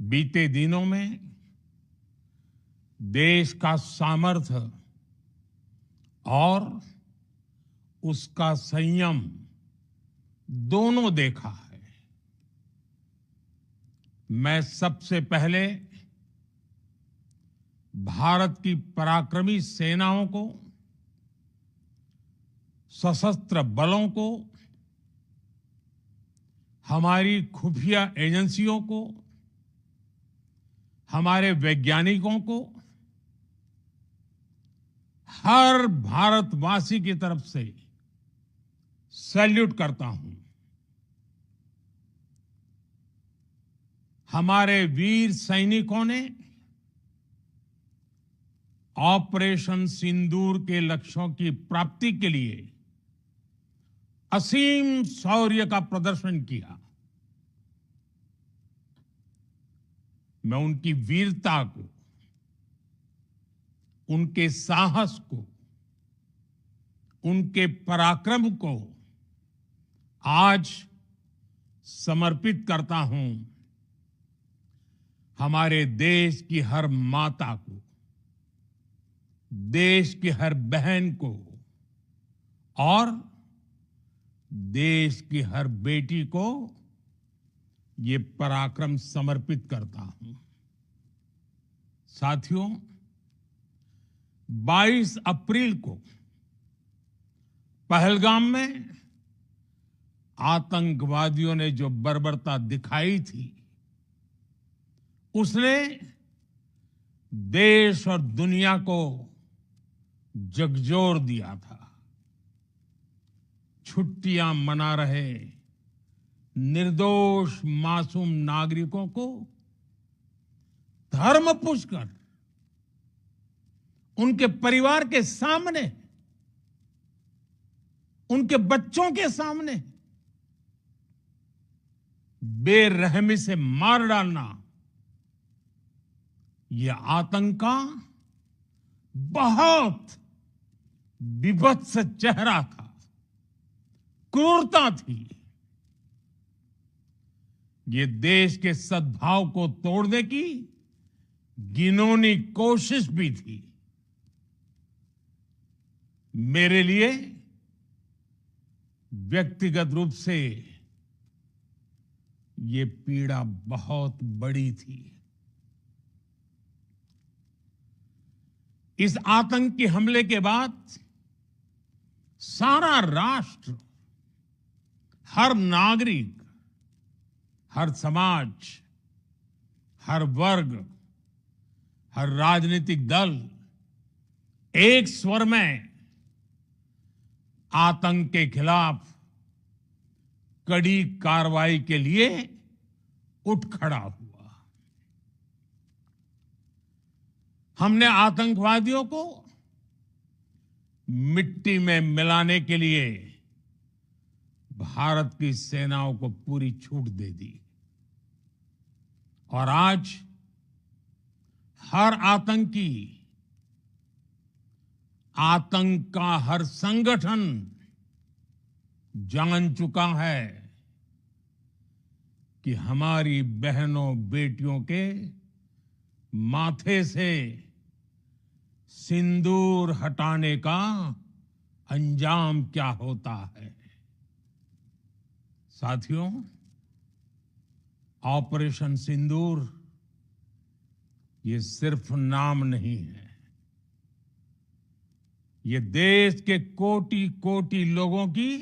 बीते दिनों में देश का सामर्थ्य और उसका संयम दोनों देखा है। मैं सबसे पहले भारत की पराक्रमी सेनाओं को, सशस्त्र बलों को, हमारी खुफिया एजेंसियों को, हमारे वैज्ञानिकों को, हर भारतवासी की तरफ से सैल्यूट करता हूं। हमारे वीर सैनिकों ने ऑपरेशन सिंदूर के लक्ष्यों की प्राप्ति के लिए असीम शौर्य का प्रदर्शन किया। मैं उनकी वीरता को, उनके साहस को, उनके पराक्रम को आज समर्पित करता हूं हमारे देश की हर माता को, देश की हर बहन को और देश की हर बेटी को ये पराक्रम समर्पित करता हूं। साथियों, 22 अप्रैल को पहलगाम में आतंकवादियों ने जो बर्बरता दिखाई थी, उसने देश और दुनिया को झकझोर दिया था। छुट्टियां मना रहे निर्दोष मासूम नागरिकों को धर्म पूछकर उनके परिवार के सामने, उनके बच्चों के सामने बेरहमी से मार डालना, यह आतंक का बहुत विभत्स चेहरा था, क्रूरता थी। ये देश के सद्भाव को तोड़ने की घिनौनी कोशिश भी थी। मेरे लिए व्यक्तिगत रूप से ये पीड़ा बहुत बड़ी थी। इस आतंकी हमले के बाद सारा राष्ट्र, हर नागरिक, हर समाज, हर वर्ग, हर राजनीतिक दल एक स्वर में आतंक के खिलाफ कड़ी कार्रवाई के लिए उठ खड़ा हुआ। हमने आतंकवादियों को मिट्टी में मिलाने के लिए भारत की सेनाओं को पूरी छूट दे दी और आज हर आतंकी, आतंक का हर संगठन जान चुका है कि हमारी बहनों बेटियों के माथे से सिंदूर हटाने का अंजाम क्या होता है। साथियों, ऑपरेशन सिंदूर ये सिर्फ नाम नहीं है, ये देश के कोटि कोटि लोगों की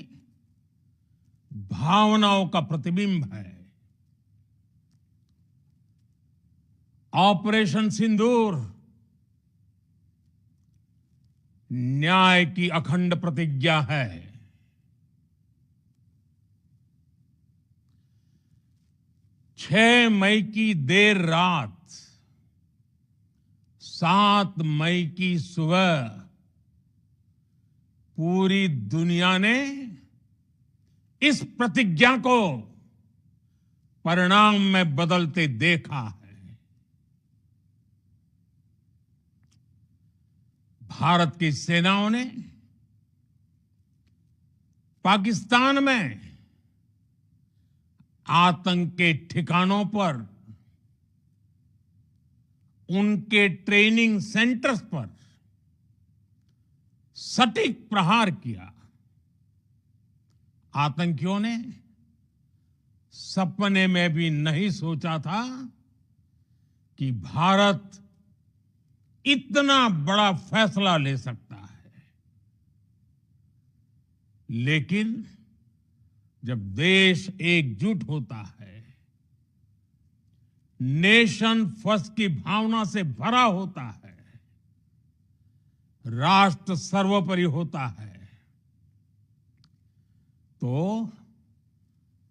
भावनाओं का प्रतिबिंब है। ऑपरेशन सिंदूर न्याय की अखंड प्रतिज्ञा है। 6 मई की देर रात, 7 मई की सुबह पूरी दुनिया ने इस प्रतिज्ञा को परिणाम में बदलते देखा है। भारत की सेनाओं ने पाकिस्तान में आतंक के ठिकानों पर उनके ट्रेनिंग सेंटर्स पर सटीक प्रहार किया। आतंकियों ने सपने में भी नहीं सोचा था कि भारत इतना बड़ा फैसला ले सकता है। लेकिन जब देश एकजुट होता है, नेशन फर्स्ट की भावना से भरा होता है, राष्ट्र सर्वोपरि होता है, तो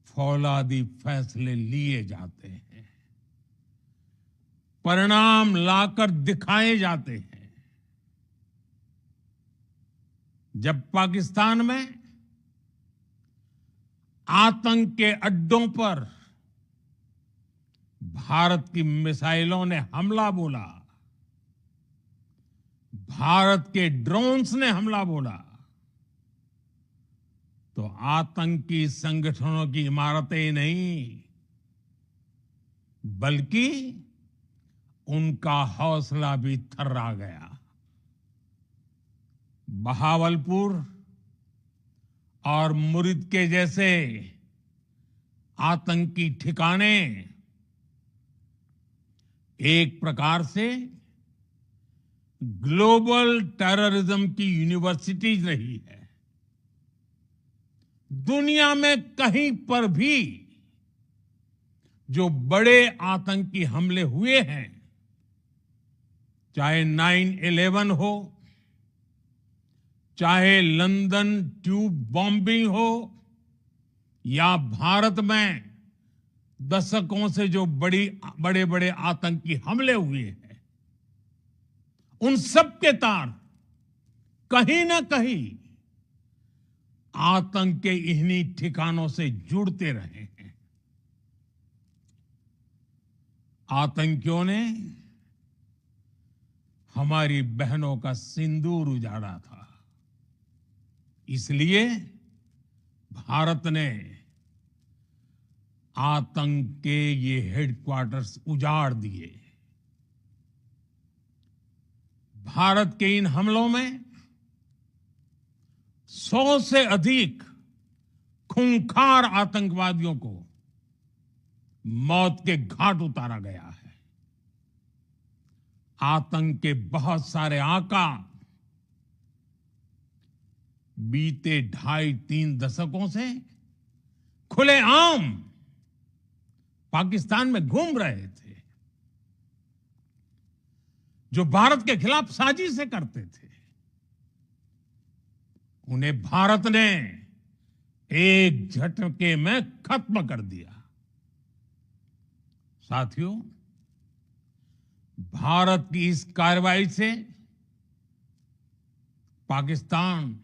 फौलादी फैसले लिए जाते हैं, परिणाम लाकर दिखाए जाते हैं। जब पाकिस्तान में आतंक के अड्डों पर भारत की मिसाइलों ने हमला बोला, भारत के ड्रोन्स ने हमला बोला, तो आतंकी संगठनों की इमारतें नहीं, बल्कि उनका हौसला भी थर्रा गया। बहावलपुर और मुरिद के जैसे आतंकी ठिकाने एक प्रकार से ग्लोबल टेररिज्म की यूनिवर्सिटीज रही है। दुनिया में कहीं पर भी जो बड़े आतंकी हमले हुए हैं, चाहे 9/11 हो, चाहे लंदन ट्यूब बॉम्बिंग हो, या भारत में दशकों से जो बड़े बड़े आतंकी हमले हुए हैं, उन सब के तार कहीं ना कहीं आतंक के इन्हीं ठिकानों से जुड़ते रहे हैं। आतंकियों ने हमारी बहनों का सिंदूर उजाड़ा था, इसलिए भारत ने आतंक के ये हेडक्वार्टर्स उजाड़ दिए। भारत के इन हमलों में 100 से अधिक खूंखार आतंकवादियों को मौत के घाट उतारा गया है। आतंक के बहुत सारे आका बीते 2.5-3 दशकों से खुलेआम पाकिस्तान में घूम रहे थे, जो भारत के खिलाफ साजिशें करते थे। उन्हें भारत ने एक झटके में खत्म कर दिया। साथियों, भारत की इस कार्रवाई से पाकिस्तान